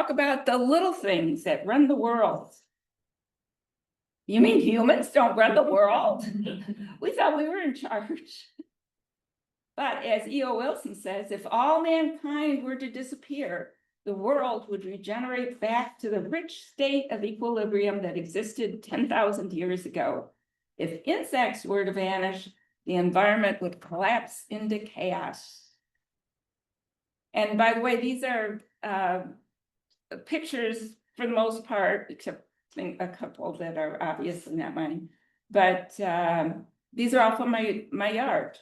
talk about the little things that run the world. You mean humans don't run the world? We thought we were in charge. But as E.O. Wilson says, if all mankind were to disappear, the world would regenerate back to the rich state of equilibrium that existed 10,000 years ago. If insects were to vanish, the environment would collapse into chaos. And by the way, these are pictures for the most part, except a couple that are obviously not mine. But these are all from my yard.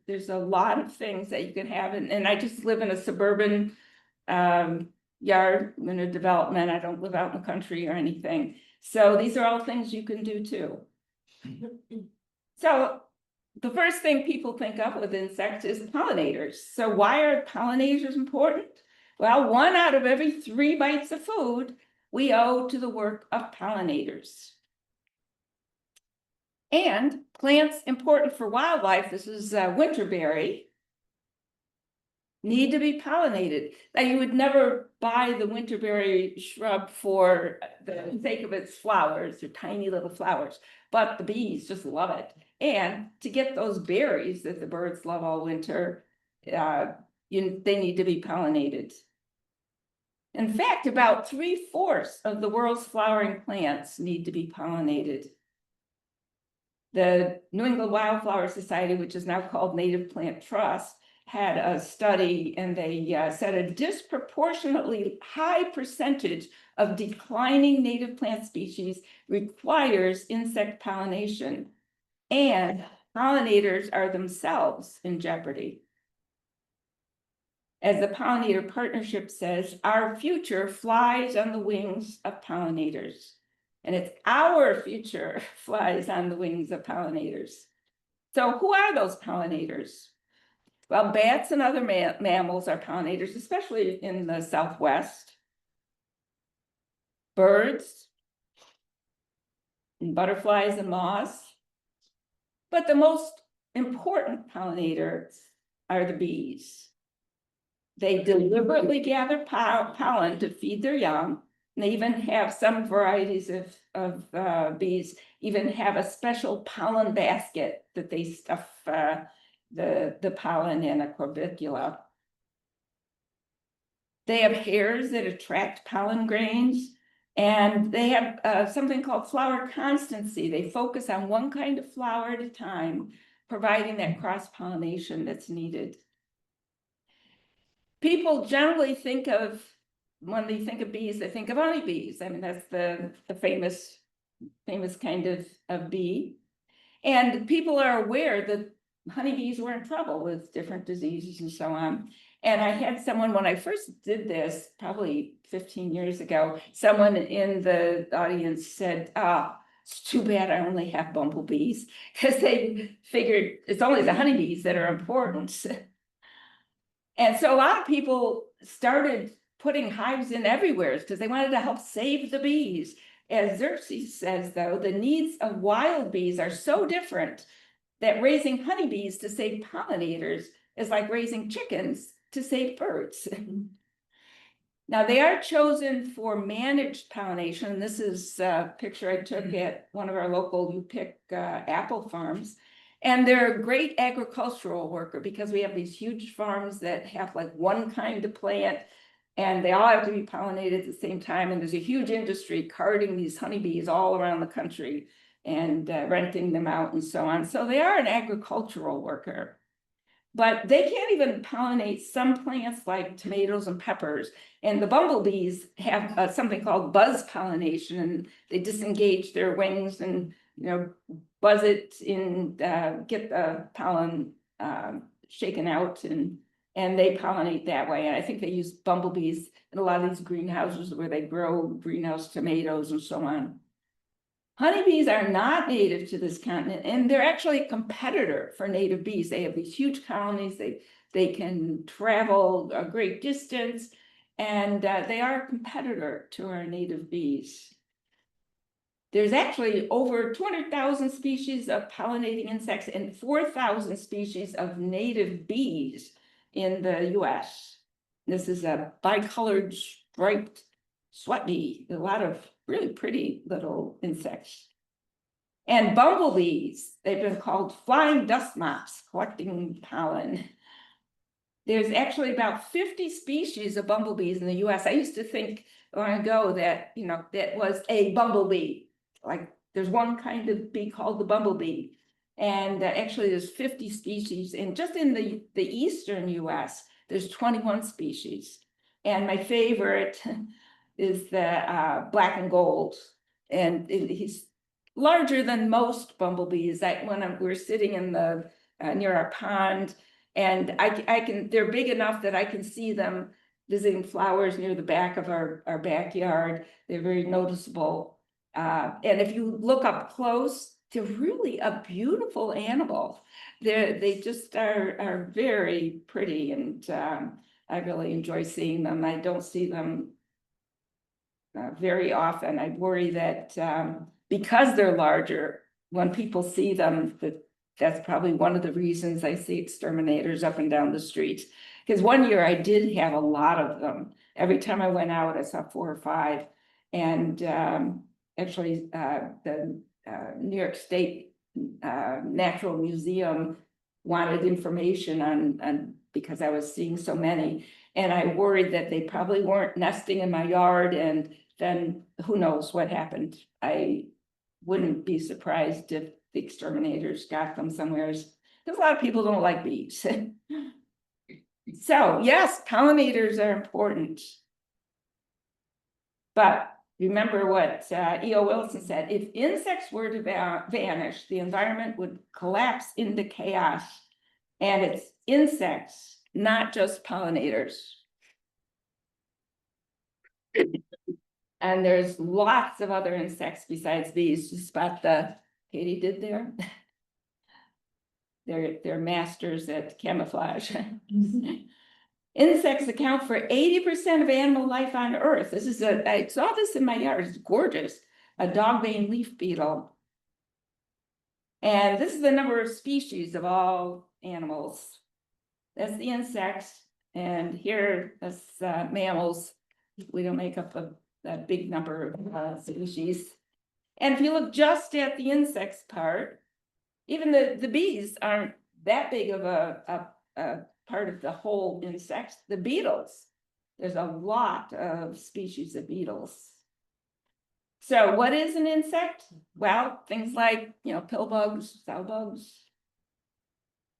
There's a lot of things that you can have, and I just live in a suburban yard in a development. I don't live out in the country or anything. So these are all things you can do too. So the first thing people think of with insects is pollinators. So why are pollinators important? Well, 1 out of every 3 bites of food we owe to the work of pollinators. And plants important for wildlife, this is winterberry, need to be pollinated. Now, you would never buy the winterberry shrub for the sake of its flowers, they're tiny little flowers, but the bees just love it. And to get those berries that the birds love all winter, they need to be pollinated. In fact, about 3/4 of the world's flowering plants need to be pollinated. The New England Wildflower Society, which is now called Native Plant Trust, had a study, and they said a disproportionately high percentage of declining native plant species requires insect pollination, and pollinators are themselves in jeopardy. As the Pollinator Partnership says, our future flies on the wings of pollinators. And it's our future flies on the wings of pollinators. So who are those pollinators? Well, bats and other mammals are pollinators, especially in the Southwest. Birds, and butterflies and moths. But the most important pollinators are the bees. They deliberately gather pollen to feed their young. And they even have some varieties of bees even have a special pollen basket that they stuff the pollen in, a corbicula. They have hairs that attract pollen grains, and they have something called flower constancy. They focus on one kind of flower at a time, providing that cross-pollination that's needed. People generally think of, when they think of bees, they think of honeybees. I mean, that's the famous kind of bee. And people are aware that honeybees were in trouble with different diseases and so on. And I had someone, when I first did this, probably 15 years ago, someone in the audience said, it's too bad I only have bumblebees, because they figured it's only the honeybees that are important. And so a lot of people started putting hives in everywhere because they wanted to help save the bees. As Xerxes says, though, the needs of wild bees are so different that raising honeybees to save pollinators is like raising chickens to save birds. Now, they are chosen for managed pollination. This is a picture I took at one of our local U-Pick apple farms. And they're a great agricultural worker because we have these huge farms that have like one kind of plant, and they all have to be pollinated at the same time. And there's a huge industry carting these honeybees all around the country and renting them out and so on. So they are an agricultural worker. But they can't even pollinate some plants like tomatoes and peppers. And the bumblebees have something called buzz pollination, and they disengage their wings and buzz it in, get the pollen shaken out, and they pollinate that way. And I think they use bumblebees in a lot of these greenhouses where they grow greenhouse tomatoes and so on. Honeybees are not native to this continent, and they're actually a competitor for native bees. They have these huge colonies. They can travel a great distance, and they are a competitor to our native bees. There's actually over 200,000 species of pollinating insects and 4,000 species of native bees in the US. This is a bicolored striped sweat bee, a lot of really pretty little insects. And bumblebees, they've been called flying dust mops, collecting pollen. There's actually about 50 species of bumblebees in the US. I used to think long ago that, that was a bumblebee. Like there's one kind of bee called the bumblebee. And actually there's 50 species. And just in the eastern US, there's 21 species. And my favorite is the black and gold. And he's larger than most bumblebees. We're sitting in the near our pond, and they're big enough that I can see them visiting flowers near the back of our backyard. They're very noticeable. And if you look up close, they're really a beautiful animal. They just are very pretty, and I really enjoy seeing them. I don't see them very often. I worry that because they're larger, when people see them, that's probably one of the reasons I see exterminators up and down the street. Because one year I did have a lot of them. Every time I went out, I saw 4 or 5. And actually, the New York State Natural Museum wanted information on because I was seeing so many. And I worried that they probably weren't nesting in my yard, and then who knows what happened. I wouldn't be surprised if the exterminators got them somewhere. Because a lot of people don't like bees. So yes, pollinators are important. But remember what E.O. Wilson said: if insects were to vanish, the environment would collapse into chaos. And it's insects, not just pollinators. And there's lots of other insects besides bees. You spot the Katie did there. They're masters at camouflage. Insects account for 80% of animal life on Earth. I saw this in my yard. It's gorgeous. A dog-veined leaf beetle. And this is the number of species of all animals. That's the insects. And here, that's mammals. We don't make up that big number of species. And if you look just at the insects part, even the bees aren't that big of a part of the whole insects. The beetles, there's a lot of species of beetles. So what is an insect? Well, things like, pill bugs, cell bugs.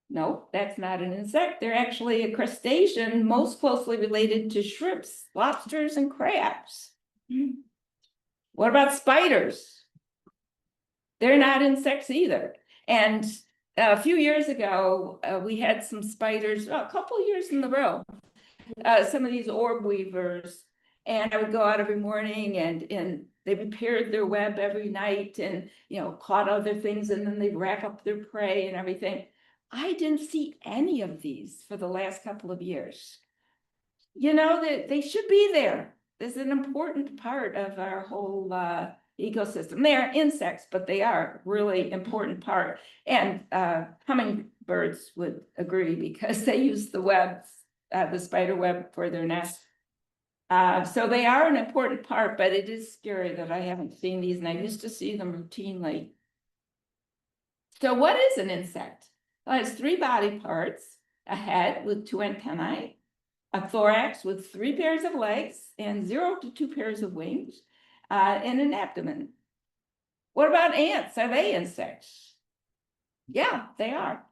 No, that's not an insect. They're actually a crustacean most closely related to shrimps, lobsters, and crabs. What about spiders? They're not insects either. And a few years ago, we had some spiders, a couple years in a row, some of these orb weavers. And I would go out every morning, and they repaired their web every night, and caught other things, and then they'd rack up their prey and everything. I didn't see any of these for the last couple of years. They should be there. This is an important part of our whole ecosystem. They are insects, but they are a really important part. And hummingbirds would agree, because they use the webs, the spider web, for their nest. So they are an important part, but it is scary that I haven't seen these, and I used to see them routinely. So what is an insect? Well, it has 3 body parts: a head with 2 antennae, a thorax with 3 pairs of legs and 0 to 2 pairs of wings, and an abdomen. What about ants? Are they insects? Yeah, they are.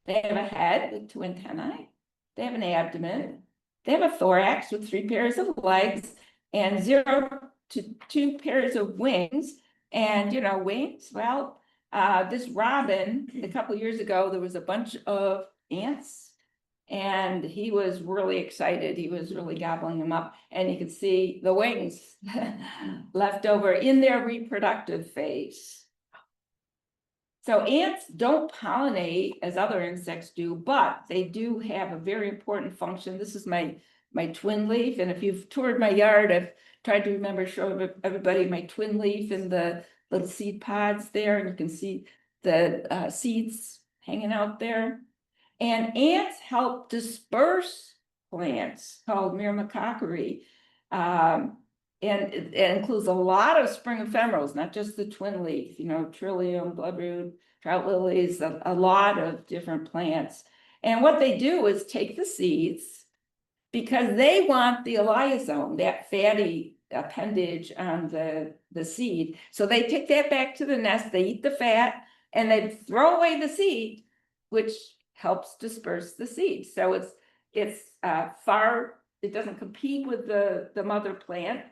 They have a head with 2 antennae. They have an abdomen. They have a thorax with 3 pairs of legs and 0 to 2 pairs of wings. And wings, well, this robin, a couple of years ago, there was a bunch of ants, and he was really excited. He was really gobbling them up, and you could see the wings left over in their reproductive phase. So ants don't pollinate as other insects do, but they do have a very important function. This is my twin leaf, and if you've toured my yard, I've tried to remember show everybody my twin leaf and the little seed pods there, and you can see the seeds hanging out there. And ants help disperse plants called myrmecoccary. And it includes a lot of spring ephemerals, not just the twin leaf, trillium, bloodroot, trout lilies, a lot of different plants. And what they do is take the seeds, because they want the elaiosome, that fatty appendage on the seed. So they take that back to the nest, they eat the fat, and they throw away the seed, which helps disperse the seed. So it's it doesn't compete with the mother plant,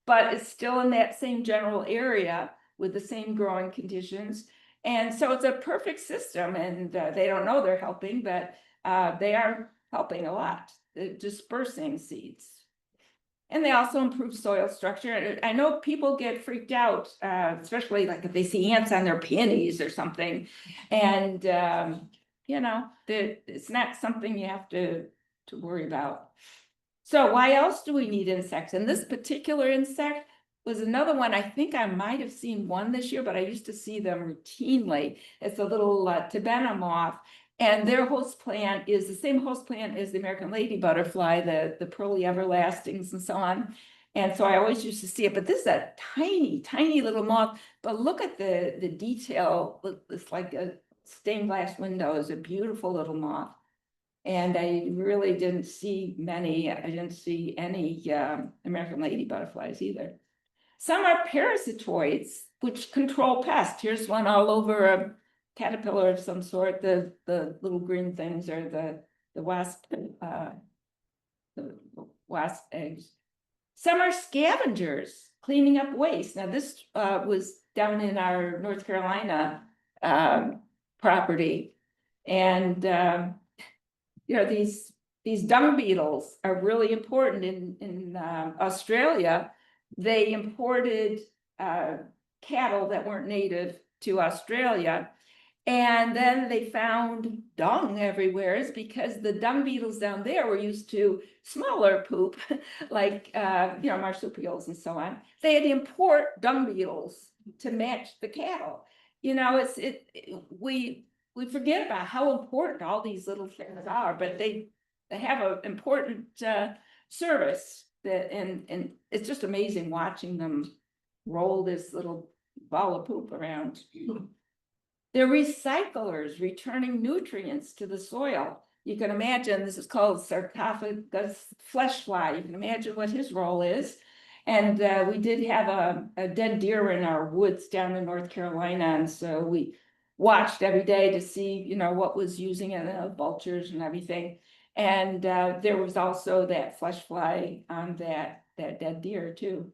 but it's still in that same general area with the same growing conditions. And so it's a perfect system, and they don't know they're helping, but they are helping a lot, dispersing seeds. And they also improve soil structure. I know people get freaked out, especially like if they see ants on their peonies or something. And, it's not something you have to worry about. So why else do we need insects? And this particular insect was another one. I think I might have seen one this year, but I used to see them routinely. It's a little Tibetan moth. And their host plant is the same host plant as the American lady butterfly, the pearly everlastings and so on. And so I always used to see it, but this is a tiny, tiny little moth. But look at the detail. It's like a stained glass window. It's a beautiful little moth. And I really didn't see many. I didn't see any American lady butterflies either. Some are parasitoids, which control pests. Here's one all over a caterpillar of some sort. The little green things are the wasp eggs. Some are scavengers, cleaning up waste. Now this was down in our North Carolina property, and these dung beetles are really important in Australia. They imported cattle that weren't native to Australia. And then they found dung everywhere. It's because the dung beetles down there were used to smaller poop, like marsupials and so on. They had to import dung beetles to match the cattle. We forget about how important all these little things are, but they have an important service. And it's just amazing watching them roll this little ball of poop around. They're recyclers, returning nutrients to the soil. You can imagine, this is called sarcophagus flesh fly. You can imagine what his role is. And we did have a dead deer in our woods down in North Carolina. And so we watched every day to see, what was using it, vultures and everything. And there was also that flesh fly on that dead deer too.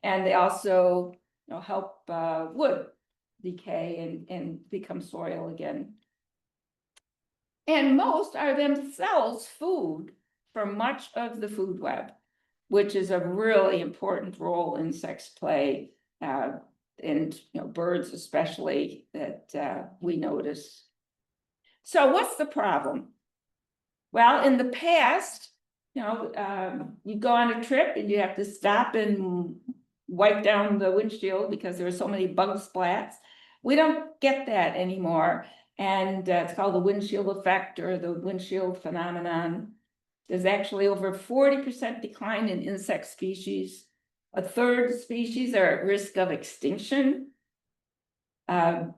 And they also help wood decay and become soil again. And most are themselves food for much of the food web, which is a really important role insects play, and birds especially, that we notice. So what's the problem? Well, in the past, you go on a trip and you have to stop and wipe down the windshield because there were so many bug splats. We don't get that anymore. And it's called the windshield effect, or the windshield phenomenon. There's actually over 40% decline in insect species. A third species are at risk of extinction.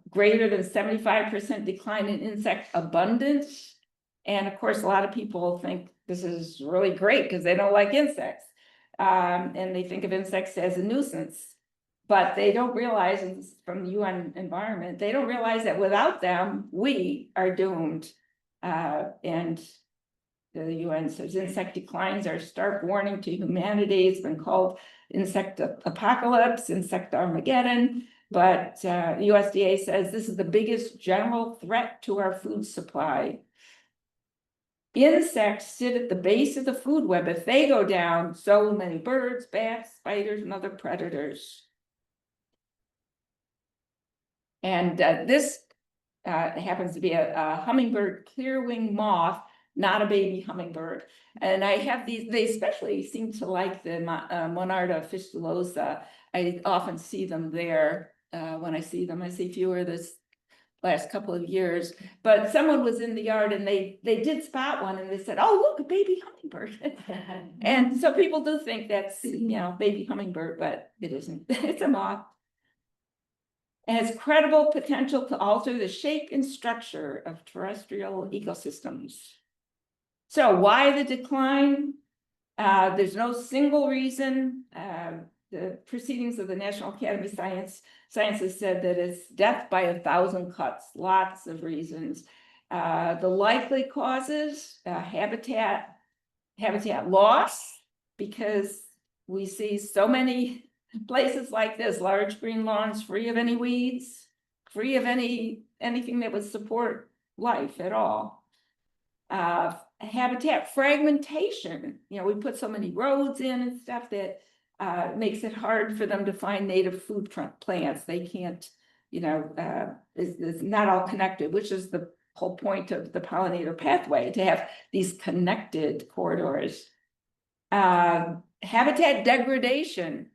Greater than 75% decline in insect abundance. And of course, a lot of people think this is really great because they don't like insects. And they think of insects as a nuisance. But they don't realize, from the UN environment, they don't realize that without them, we are doomed. And the UN says insect declines are a stark warning to humanity. It's been called insect apocalypse, insect Armageddon. But USDA says this is the biggest general threat to our food supply. Insects sit at the base of the food web. If they go down, so many birds, bats, spiders, and other predators. And this happens to be a hummingbird clearwing moth, not a baby hummingbird. And I have these, they especially seem to like the Monarda fistulosa. I often see them there. When I see them, I see fewer of this last couple of years, but someone was in the yard and they did spot one and they said, oh, look, a baby hummingbird. And so people do think that's, baby hummingbird, but it isn't. It's a moth. It has credible potential to alter the shape and structure of terrestrial ecosystems. So why the decline? There's no single reason. The proceedings of the National Academy of Sciences said that it's death by 1,000 cuts, lots of reasons. The likely causes, habitat loss, because we see so many places like this, large green lawns free of any weeds, free of anything that would support life at all. Habitat fragmentation, we put so many roads in and stuff that makes it hard for them to find native food plants. They can't, it's not all connected, which is the whole point of the pollinator pathway, to have these connected corridors. Habitat degradation.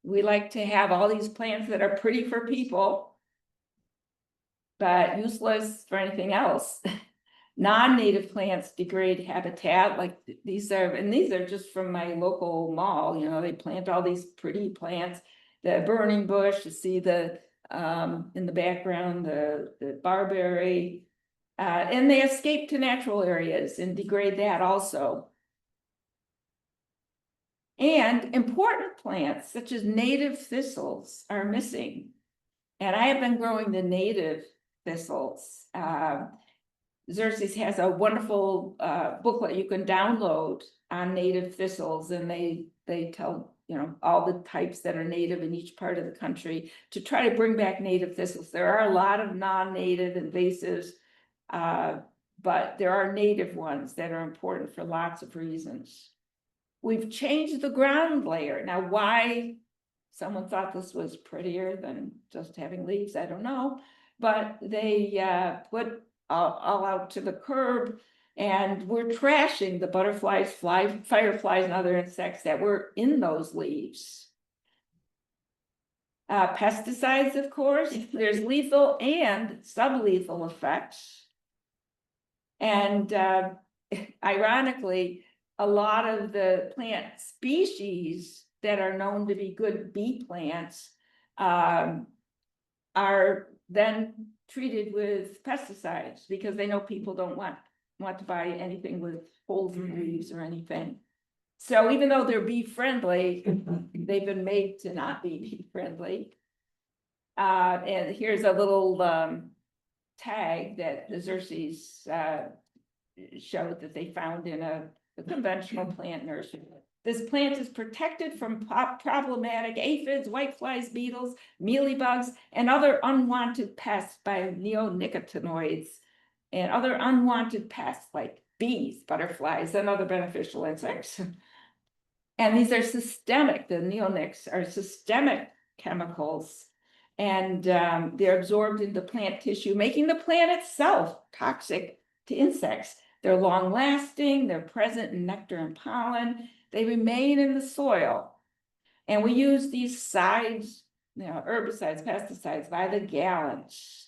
We like to have all these plants that are pretty for people, but useless for anything else. Non-native plants degrade habitat, like these are just from my local mall. They plant all these pretty plants, the burning bush, you see the in the background, the barberry, and they escape to natural areas and degrade that also. And important plants such as native thistles are missing. And I have been growing the native thistles. Xerces has a wonderful booklet you can download on native thistles, and they tell all the types that are native in each part of the country to try to bring back native thistles. There are a lot of non-native invasives, but there are native ones that are important for lots of reasons. We've changed the ground layer. Now, why someone thought this was prettier than just having leaves, I don't know, but they put all out to the curb, and we're trashing the butterflies, fireflies, and other insects that were in those leaves. Pesticides, of course, there's lethal and sublethal effects. And ironically, a lot of the plant species that are known to be good bee plants are then treated with pesticides because they know people don't want to buy anything with holes in leaves or anything. So even though they're bee friendly, they've been made to not be bee friendly. And here's a little tag that the Xerces showed that they found in a conventional plant nursery. This plant is protected from problematic aphids, whiteflies, beetles, mealybugs, and other unwanted pests by neonicotinoids and other unwanted pests like bees, butterflies, and other beneficial insects. And these are systemic, the neonics are systemic chemicals, and they're absorbed into plant tissue, making the plant itself toxic to insects. They're long lasting, they're present in nectar and pollen, they remain in the soil. And we use these herbicides, pesticides by the gallons.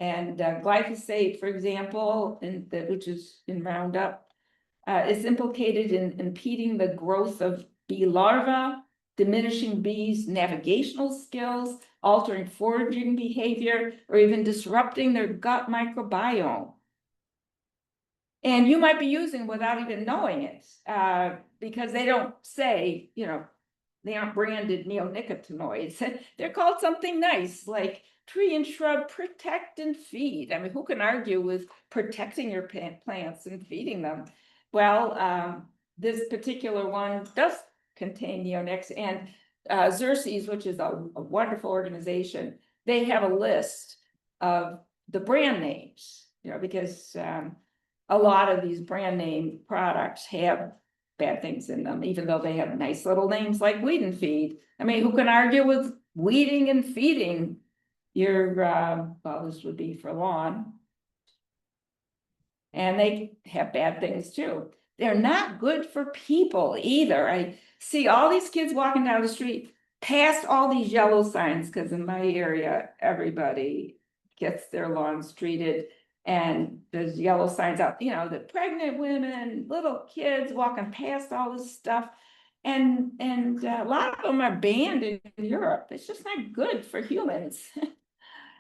And glyphosate, for example, which is in Roundup, is implicated in impeding the growth of bee larvae, diminishing bees' navigational skills, altering foraging behavior, or even disrupting their gut microbiome. And you might be using without even knowing it, because they don't say, they aren't branded neonicotinoids. They're called something nice, like tree and shrub protect and feed. I mean, who can argue with protecting your plants and feeding them? Well, this particular one does contain neonics, and Xerces, which is a wonderful organization, they have a list of the brand names, because a lot of these brand name products have bad things in them, even though they have nice little names like weed and feed. I mean, who can argue with weeding and feeding your, well, this would be for lawn. And they have bad things too. They're not good for people either. I see all these kids walking down the street past all these yellow signs, because in my area, everybody gets their lawns treated. And there's yellow signs out, the pregnant women, little kids walking past all this stuff. And a lot of them are banned in Europe. It's just not good for humans.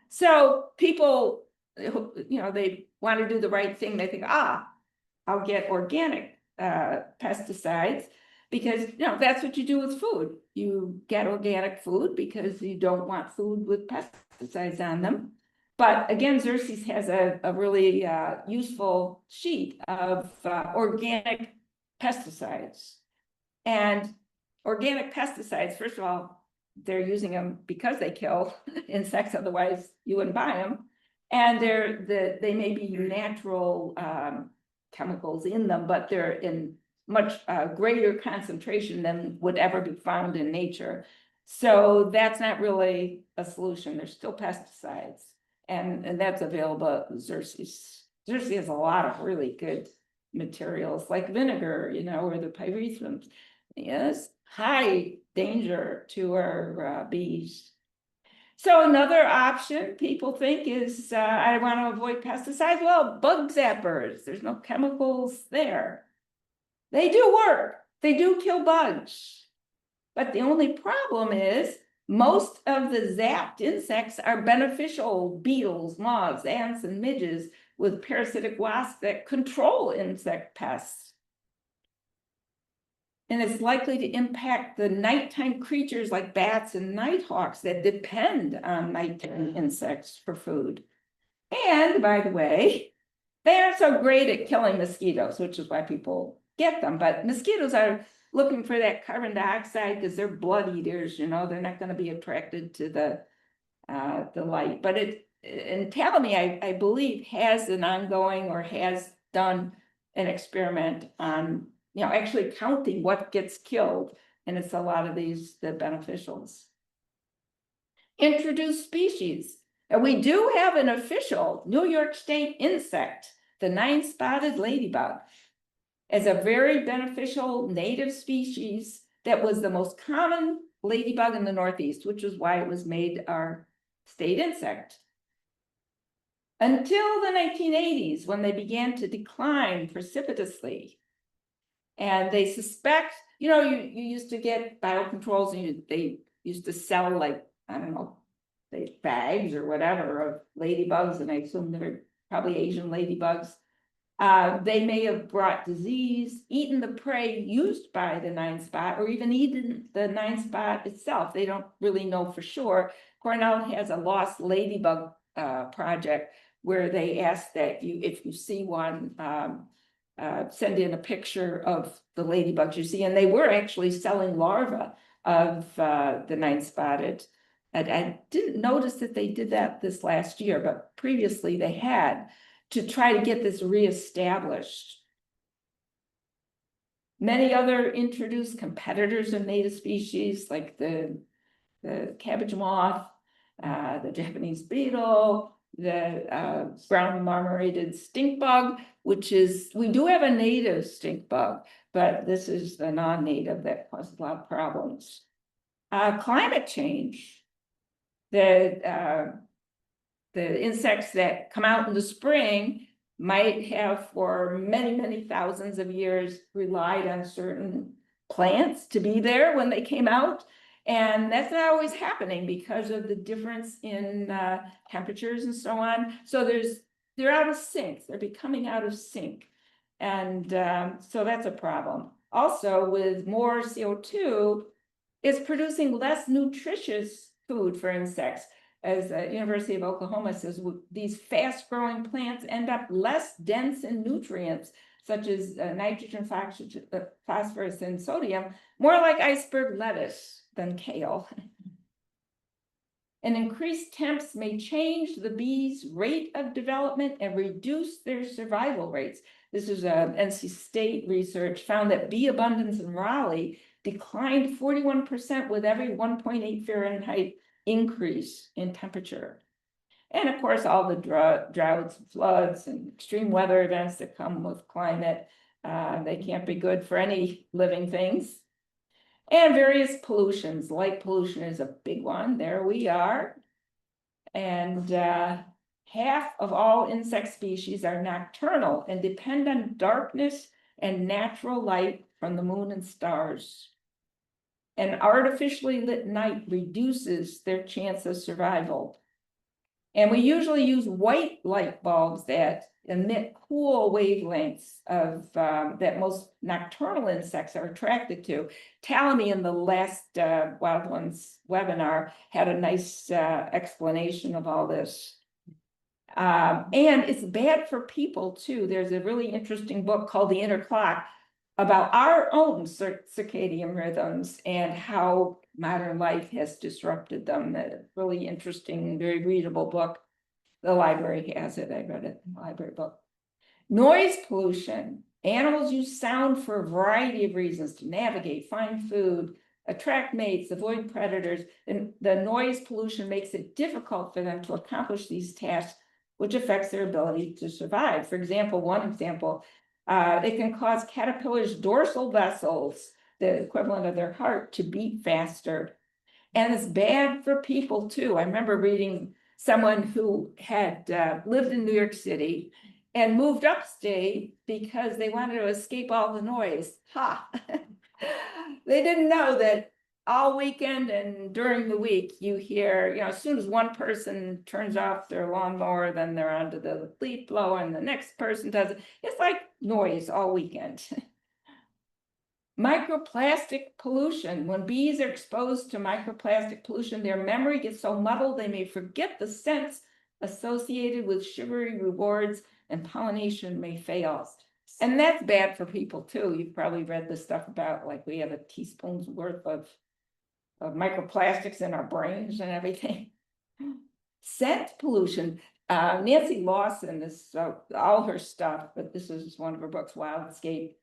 So people, they want to do the right thing. They think, I'll get organic pesticides because, that's what you do with food. You get organic food because you don't want food with pesticides on them. But again, Xerces has a really useful sheet of organic pesticides. And organic pesticides, first of all, they're using them because they kill insects, otherwise you wouldn't buy them. And they may be natural chemicals in them, but they're in much greater concentration than would ever be found in nature. So that's not really a solution. There's still pesticides, and that's available at Xerces. Xerces has a lot of really good materials like vinegar, or the pyrethrum. Yes, high danger to our bees. So another option people think is, I want to avoid pesticides. Well, bug zappers, there's no chemicals there. They do work. They do kill bugs. But the only problem is most of the zapped insects are beneficial beetles, moths, ants, and midges with parasitic wasps that control insect pests. And it's likely to impact the nighttime creatures like bats and nighthawks that depend on nighttime insects for food. And by the way, they aren't so great at killing mosquitoes, which is why people get them. But mosquitoes are looking for that carbon dioxide because they're blood eaters, they're not going to be attracted to the light. But and Talamy, I believe, has an ongoing or has done an experiment on actually counting what gets killed, and it's a lot of the beneficials. Introduced species. And we do have an official New York State insect, the 9-spotted ladybug, as a very beneficial native species that was the most common ladybug in the Northeast, which is why it was made our state insect. Until the 1980s, when they began to decline precipitously. And they suspect, you used to get biocontrols and they used to sell like, I don't know, bags or whatever of ladybugs, and I assume they're probably Asian ladybugs. They may have brought disease, eaten the prey used by the 9-spot, or even eaten the 9-spot itself. They don't really know for sure. Cornell has a lost ladybug project where they ask that if you see one, send in a picture of the ladybugs you see, and they were actually selling larvae of the 9-spotted. And I didn't notice that they did that this last year, but previously they had, to try to get this reestablished. Many other introduced competitors of native species, like the cabbage moth, the Japanese beetle, the brown marmorated stink bug, which is, we do have a native stink bug, but this is the non-native that causes a lot of problems. Climate change. The insects that come out in the spring might have for many, many thousands of years relied on certain plants to be there when they came out. And that's not always happening because of the difference in temperatures and so on. So they're out of sync. They're becoming out of sync. And so that's a problem. Also, with more CO2, it's producing less nutritious food for insects. As the University of Oklahoma says, these fast-growing plants end up less dense in nutrients, such as nitrogen, phosphorus, and sodium, more like iceberg lettuce than kale. And increased temps may change the bees' rate of development and reduce their survival rates. This is NC State research found that bee abundance in Raleigh declined 41% with every 1.8 Fahrenheit increase in temperature. And of course, all the droughts, floods, and extreme weather events that come with climate, they can't be good for any living things. And various pollutions, light pollution is a big one. There we are. And half of all insect species are nocturnal and depend on darkness and natural light from the moon and stars. An artificially lit night reduces their chance of survival. And we usually use white light bulbs that emit cool wavelengths of that most nocturnal insects are attracted to. Talmy in the last Wild Ones webinar had a nice explanation of all this. And it's bad for people too. There's a really interesting book called The Inner Clock about our own circadian rhythms and how modern life has disrupted them. A really interesting, very readable book. The library has it. I read it in the library book. Noise pollution. Animals use sound for a variety of reasons: to navigate, find food, attract mates, avoid predators. And the noise pollution makes it difficult for them to accomplish these tasks, which affects their ability to survive. For example, one example, they can cause caterpillars' dorsal vessels, the equivalent of their heart, to beat faster. And it's bad for people too. I remember reading someone who had lived in New York City and moved upstate because they wanted to escape all the noise. Ha! They didn't know that all weekend and during the week you hear, as soon as one person turns off their lawnmower, then they're onto the leaf blower and the next person does it. It's like noise all weekend. Microplastic pollution. When bees are exposed to microplastic pollution, their memory gets so muddled they may forget the scents associated with sugary rewards, and pollination may fail. And that's bad for people too. You've probably read the stuff about, like, we have a teaspoon's worth of microplastics in our brains and everything. Scent pollution. Nancy Lawson is all her stuff, but this is one of her books, Wildscape.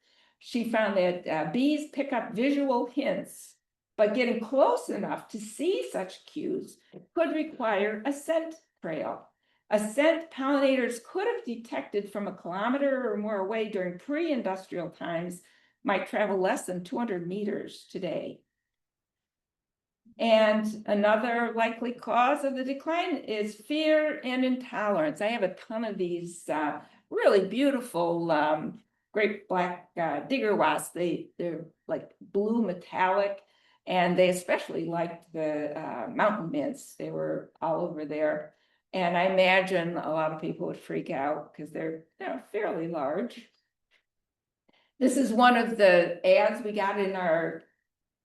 She found that bees pick up visual hints, but getting close enough to see such cues could require a scent trail. A scent pollinators could have detected from a kilometer or more away during pre-industrial times might travel less than 200 meters today. And another likely cause of the decline is fear and intolerance. I have a ton of these really beautiful great black digger wasps. They're like blue metallic, and they especially liked the mountain mints. They were all over there. And I imagine a lot of people would freak out because they're fairly large. This is one of the ads we got in our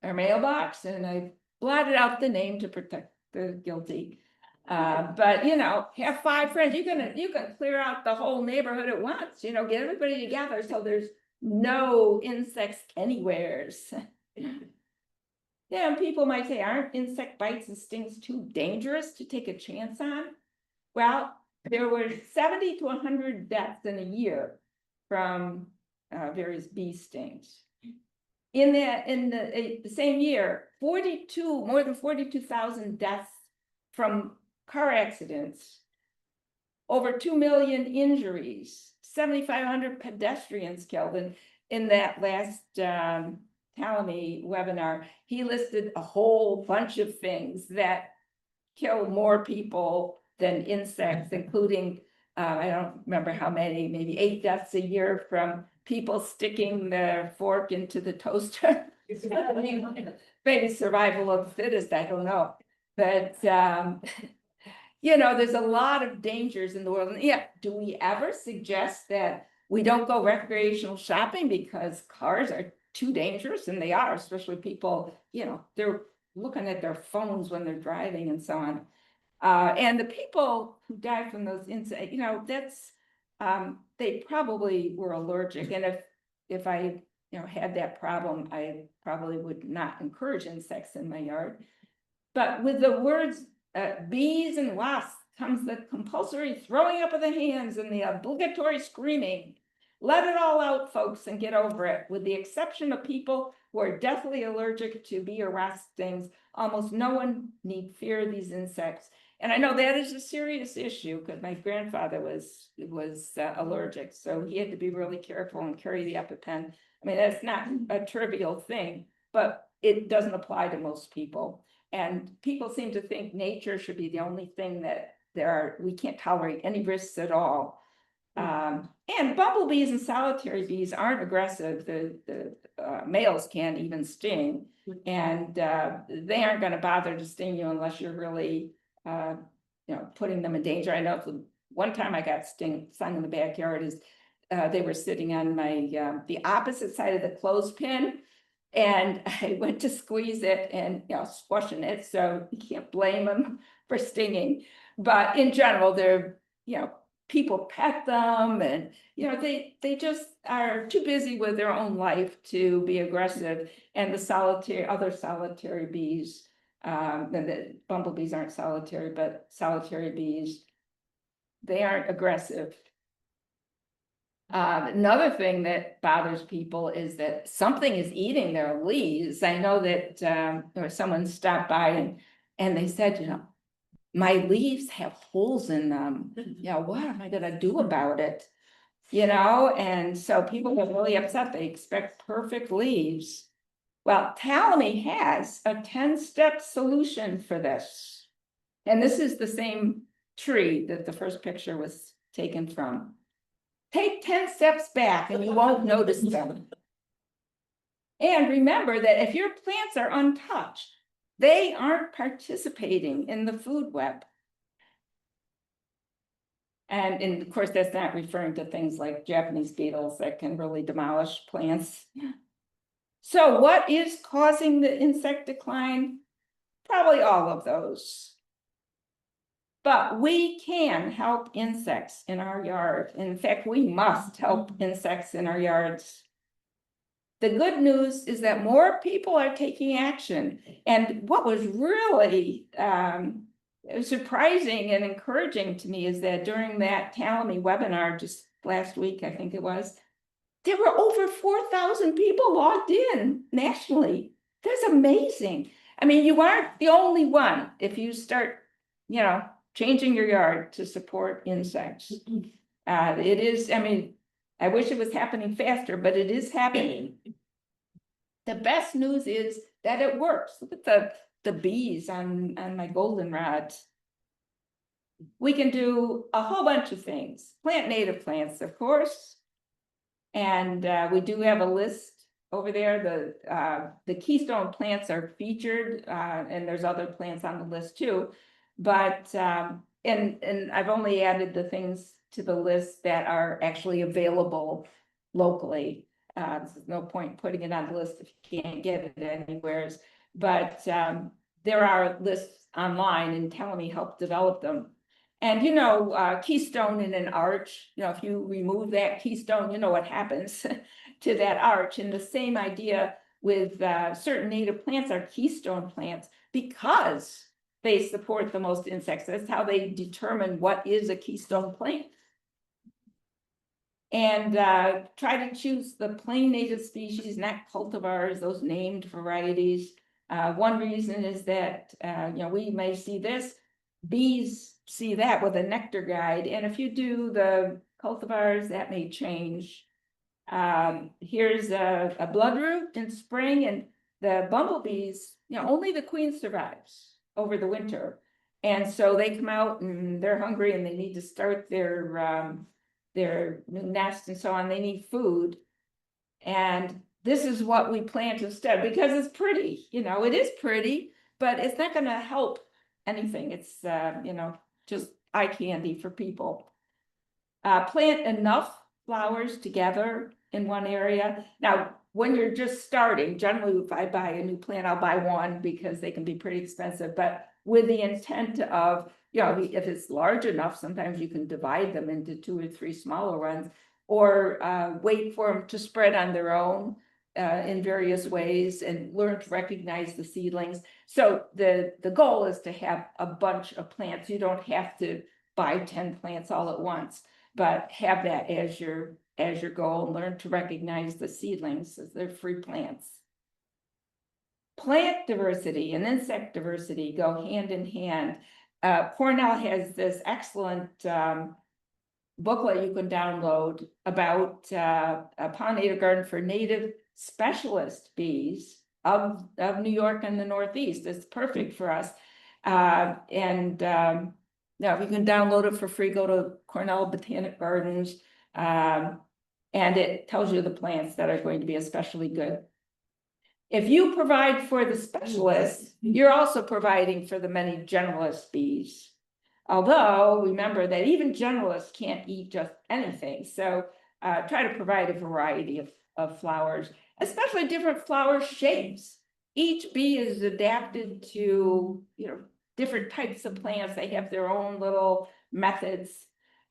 mailbox, and I blotted out the name to protect the guilty. But have 5 friends. You can clear out the whole neighborhood at once. Get everybody together so there's no insects anywheres. Yeah, and people might say, aren't insect bites and stings too dangerous to take a chance on? Well, there were 70 to 100 deaths in a year from various bee stings. In the same year, more than 42,000 deaths from car accidents, over 2 million injuries, 7,500 pedestrians killed. And in that last Talmy webinar, he listed a whole bunch of things that kill more people than insects, including, I don't remember how many, maybe 8 deaths a year from people sticking their fork into the toaster. Maybe survival of the fittest, I don't know. But, there's a lot of dangers in the world. And yeah, do we ever suggest that we don't go recreational shopping because cars are too dangerous? And they are, especially people, they're looking at their phones when they're driving and so on. And the people who die from those insects, that's, they probably were allergic. And if I, had that problem, I probably would not encourage insects in my yard. But with the words bees and wasps comes the compulsory throwing up of the hands and the obligatory screaming. Let it all out, folks, and get over it. With the exception of people who are deathly allergic to bee or wasp stings, almost no one need fear these insects. And I know that is a serious issue because my grandfather was allergic, so he had to be really careful and carry the EpiPen. I mean, that's not a trivial thing, but it doesn't apply to most people. And people seem to think nature should be the only thing that we can't tolerate any risks at all. And bumblebees and solitary bees aren't aggressive. The males can't even sting, and they aren't going to bother to sting you unless you're really, putting them in danger. I know one time I got stung in the backyard is they were sitting on my the opposite side of the clothespin, and I went to squeeze it and squashing it. So you can't blame them for stinging, but in general, they're people pet them, and they just are too busy with their own life to be aggressive. And the other solitary bees, and the bumblebees aren't solitary, but solitary bees, they aren't aggressive. Another thing that bothers people is that something is eating their leaves. I know that someone stopped by and they said, my leaves have holes in them. What am I gonna do about it? And so people get really upset. They expect perfect leaves. Well, Talamy has a 10-step solution for this. And this is the same tree that the first picture was taken from. Take 10 steps back and you won't notice them. And remember that if your plants are untouched, they aren't participating in the food web. And of course, that's not referring to things like Japanese beetles that can really demolish plants. So what is causing the insect decline? Probably all of those. But we can help insects in our yard. In fact, we must help insects in our yards. The good news is that more people are taking action. And what was really surprising and encouraging to me is that during that Talamy webinar just last week, I think it was, there were over 4,000 people logged in nationally. That's amazing. I mean, you aren't the only one. If you start, changing your yard to support insects, it is, I mean, I wish it was happening faster, but it is happening. The best news is that it works. Look at the bees on my goldenrod. We can do a whole bunch of things. Plant native plants, of course. And we do have a list over there. The keystone plants are featured, and there's other plants on the list too. But and I've only added the things to the list that are actually available locally. There's no point putting it on the list if you can't get it anywhere. But there are lists online, and Talamy helped develop them. And keystone in an arch, if you remove that keystone, you know what happens to that arch. And the same idea with certain native plants are keystone plants because they support the most insects. That's how they determine what is a keystone plant. And try to choose the plain native species, not cultivars, those named varieties. One reason is that, we may see this, bees see that with a nectar guide. And if you do the cultivars, that may change. Here's a bloodroot in spring, and the bumblebees, only the queen survives over the winter. And so they come out and they're hungry and they need to start their new nest and so on. They need food. And this is what we plant instead because it's pretty, it is pretty, but it's not going to help anything. It's, just eye candy for people. Plant enough flowers together in one area. Now, when you're just starting, generally if I buy a new plant, I'll buy one because they can be pretty expensive, but with the intent of, if it's large enough, sometimes you can divide them into 2 or 3 smaller ones, or wait for them to spread on their own in various ways and learn to recognize the seedlings. So the goal is to have a bunch of plants. You don't have to buy 10 plants all at once, but have that as your goal, and learn to recognize the seedlings as they're free plants. Plant diversity and insect diversity go hand in hand. Cornell has this excellent booklet you can download about a pollinator garden for native specialist bees of New York and the Northeast. It's perfect for us. Now, you can download it for free, go to Cornell Botanic Gardens. And it tells you the plants that are going to be especially good. If you provide for the specialists, you're also providing for the many generalist bees. Although, remember that even generalists can't eat just anything. So try to provide a variety of flowers, especially different flower shapes. Each bee is adapted to, different types of plants. They have their own little methods.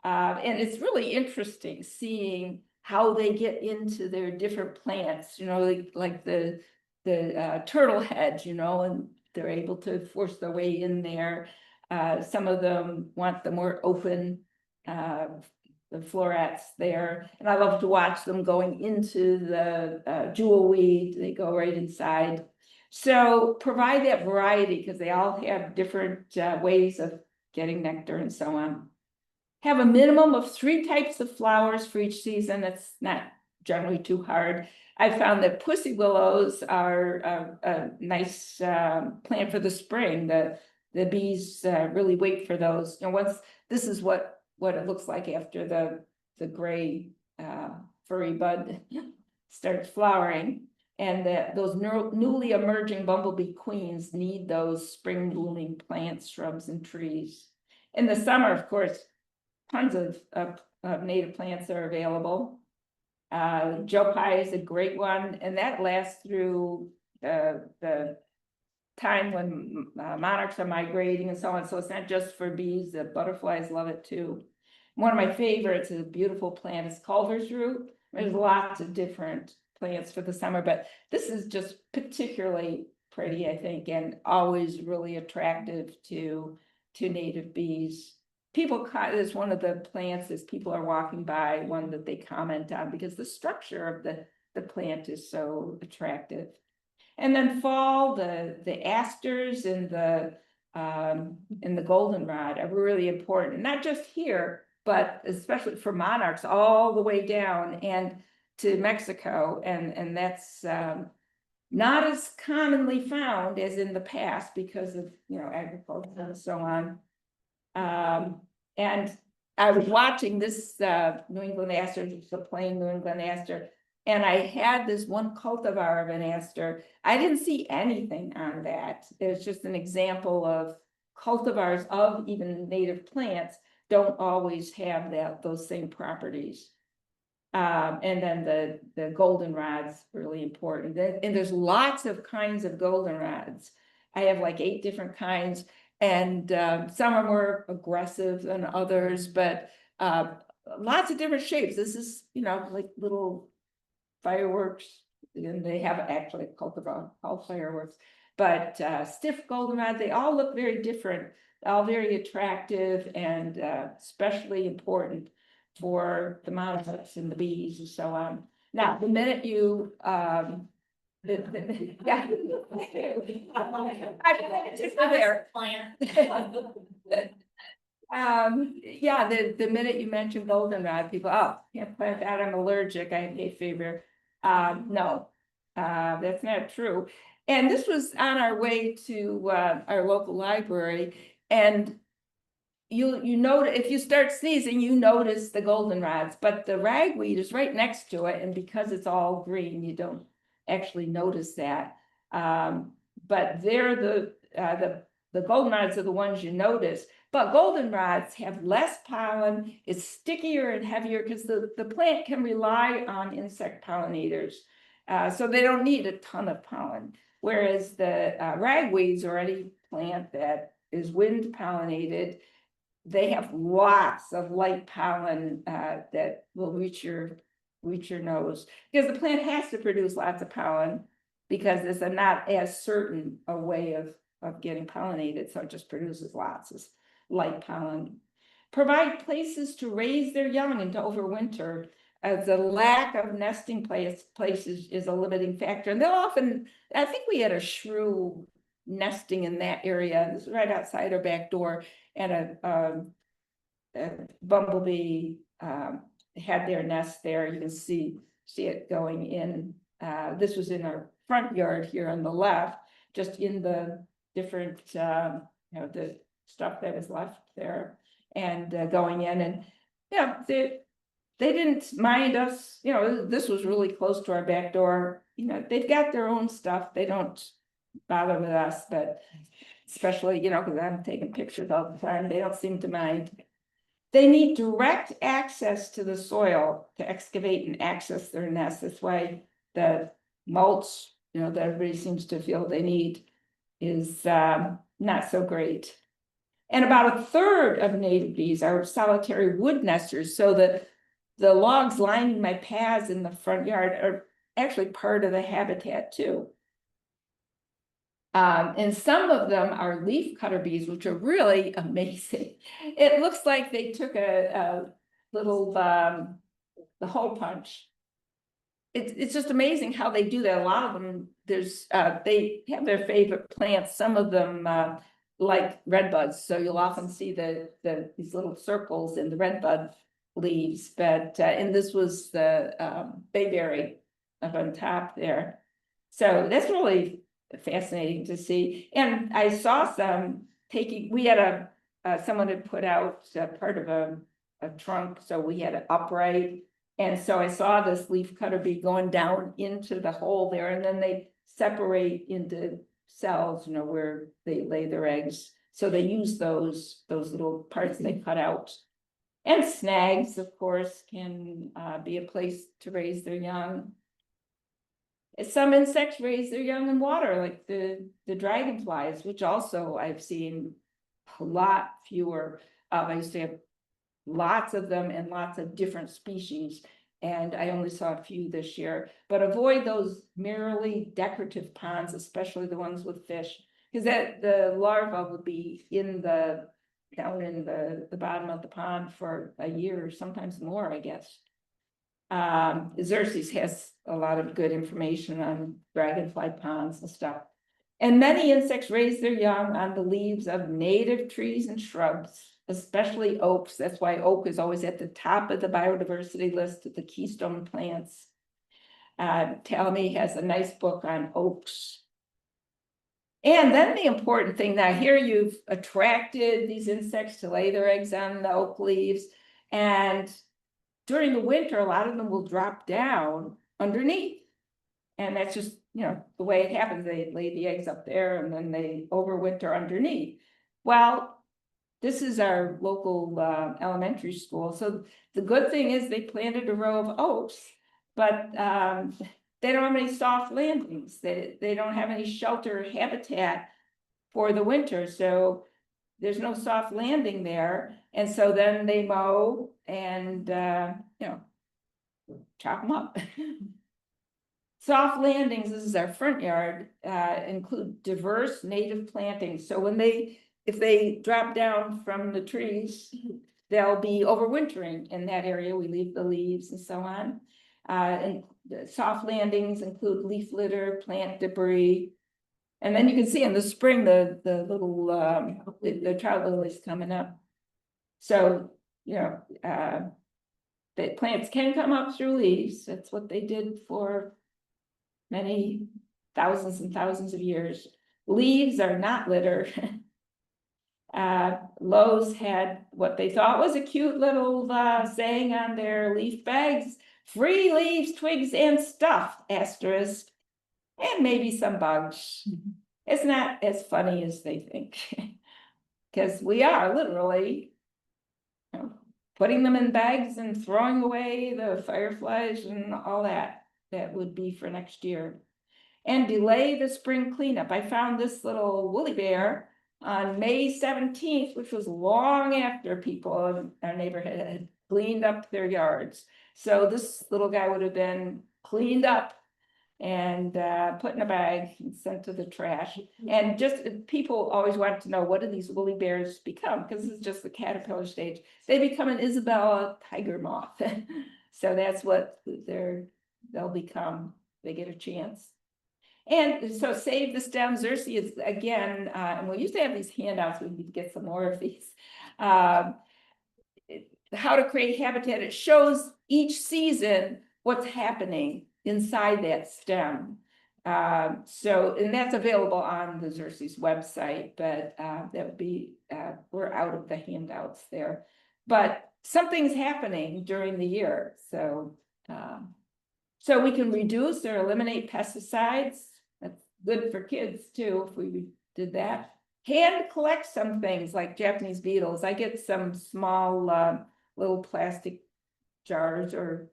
And it's really interesting seeing how they get into their different plants, like the turtle heads, and they're able to force their way in there. Some of them want the more open, the florets there. And I love to watch them going into the jewel weed. They go right inside. So provide that variety because they all have different ways of getting nectar and so on. Have a minimum of 3 types of flowers for each season. That's not generally too hard. I found that pussy willows are a nice plant for the spring. The bees really wait for those. Once this is what it looks like after the gray furry bud starts flowering, and those newly emerging bumblebee queens need those spring blooming plants, shrubs, and trees. In the summer, of course, tons of native plants are available. Joe Pye is a great one, and that lasts through the time when monarchs are migrating and so on. So it's not just for bees, the butterflies love it too. One of my favorites is a beautiful plant is Culver's root. There's lots of different plants for the summer, but this is just particularly pretty, I think, and always really attractive to native bees. People, is one of the plants as people are walking by, one that they comment on because the structure of the plant is so attractive. And then fall, the asters and the goldenrod are really important, not just here, but especially for monarchs all the way down and to Mexico. And that's not as commonly found as in the past because of, agriculture and so on. And I was watching this New England aster, the plain New England aster, and I had this one cultivar of an aster. I didn't see anything on that. It's just an example of cultivars of even native plants don't always have those same properties. And then the goldenrod's really important. And there's lots of kinds of goldenrods. I have like 8 different kinds, and some are more aggressive than others, but lots of different shapes. This is, like little fireworks, and they have actually a cultivar called fireworks, but stiff goldenrod, they all look very different, all very attractive and especially important for the monarchs and the bees and so on. Now, the minute you yeah. I just there. Yeah, the minute you mention goldenrod, people, can't plant that, I'm allergic, I have hay fever. No, that's not true. And this was on our way to our local library, and you know, if you start sneezing, you notice the goldenrods, but the ragweed is right next to it, and because it's all green, you don't actually notice that. But they're the goldenrods are the ones you notice. But goldenrods have less pollen, it's stickier and heavier because the plant can rely on insect pollinators. So they don't need a ton of pollen. Whereas the ragweeds are any plant that is wind pollinated, they have lots of light pollen that will reach your nose. Because the plant has to produce lots of pollen because it's not as certain a way of getting pollinated, so it just produces lots of light pollen. Provide places to raise their young and to overwinter, as the lack of nesting places is a limiting factor. And they'll often, I think we had a shrew nesting in that area. This is right outside our back door, and a bumblebee had their nest there. You can see it going in. This was in our front yard here on the left, just in the different, the stuff that was left there and going in, and yeah, they didn't mind us, you know, this was really close to our back door. You know, they've got their own stuff, they don't bother with us, but especially, you know, because I'm taking pictures all the time, they don't seem to mind. They need direct access to the soil to excavate and access their nests. That's why the mulch, you know, that everybody seems to feel they need is not so great. And about a third of native bees are solitary wood nesters, so that the logs lining my paths in the front yard are actually part of the habitat too. And some of them are leaf cutter bees, which are really amazing. It looks like they took a little the hole punch. It's just amazing how they do that. A lot of them, there's they have their favorite plants. Some of them like red buds, so you'll often see these little circles in the red bud leaves. But and this was the bayberry up on top there. So that's really fascinating to see. And I saw some taking, we had someone had put out part of a trunk, so we had it upright. And so I saw this leaf cutter bee going down into the hole there, and then they separate into cells, you know, where they lay their eggs. So they use those little parts they cut out. And snags, of course, can be a place to raise their young. Some insects raise their young in water, like the dragonflies, which also I've seen a lot fewer of. I used to have lots of them and lots of different species, and I only saw a few this year. But avoid those merely decorative ponds, especially the ones with fish, because the larva would be down in the bottom of the pond for a year or sometimes more, I guess. Xerxes has a lot of good information on dragonfly ponds and stuff. And many insects raise their young on the leaves of native trees and shrubs, especially oaks. That's why oak is always at the top of the biodiversity list of the keystone plants. Talmy has a nice book on oaks. And then the important thing, now here you've attracted these insects to lay their eggs on the oak leaves, and during the winter, a lot of them will drop down underneath. And that's just, you know, the way it happens. They lay the eggs up there and then they overwinter underneath. Well, this is our local elementary school. So the good thing is they planted a row of oaks, but they don't have any soft landings. They don't have any shelter habitat for the winter. So there's no soft landing there. And so then they mow and, you know, chop them up. Soft landings, this is our front yard, include diverse native plantings. So if they drop down from the trees, they'll be overwintering in that area. We leave the leaves and so on. And the soft landings include leaf litter, plant debris. And then you can see in the spring, the little, the trout lilies coming up. So, you know, the plants can come up through leaves. That's what they did for many thousands and thousands of years. Leaves are not litter. Lowe's had what they thought was a cute little saying on their leaf bags: free leaves, twigs, and stuff, asterisk, and maybe some bugs. It's not as funny as they think, because we are literally, you know, putting them in bags and throwing away the fireflies and all that would be for next year. And delay the spring cleanup. I found this little woolly bear on May 17th, which was long after people in our neighborhood had cleaned up their yards. So this little guy would have been cleaned up and put in a bag and sent to the trash. And just people always want to know, what do these woolly bears become? Because this is just the caterpillar stage. They become an Isabella tiger moth. So that's what they'll become. They get a chance. And so save the stem. Xerxes again, and we used to have these handouts. We need to get some more of these. How to create habitat. It shows each season what's happening inside that stem. So, and that's available on the Xerces website, but that would be, we're out of the handouts there. But something's happening during the year, so we can reduce or eliminate pesticides. That's good for kids too, if we did that. Hand collect some things like Japanese beetles. I get some small little plastic jars or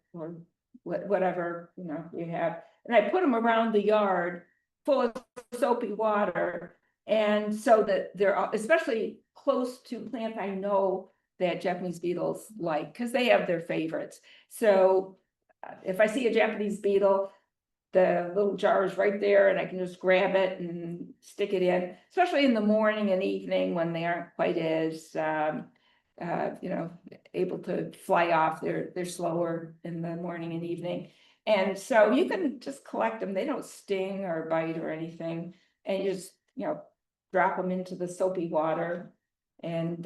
whatever, you know, you have. And I put them around the yard full of soapy water. And so that they're especially close to plants I know that Japanese beetles like, because they have their favorites. So if I see a Japanese beetle, the little jar is right there and I can just grab it and stick it in, especially in the morning and evening when they aren't quite as you know, able to fly off. They're slower in the morning and evening. And so you can just collect them. They don't sting or bite or anything. And you just, you know, drop them into the soapy water. And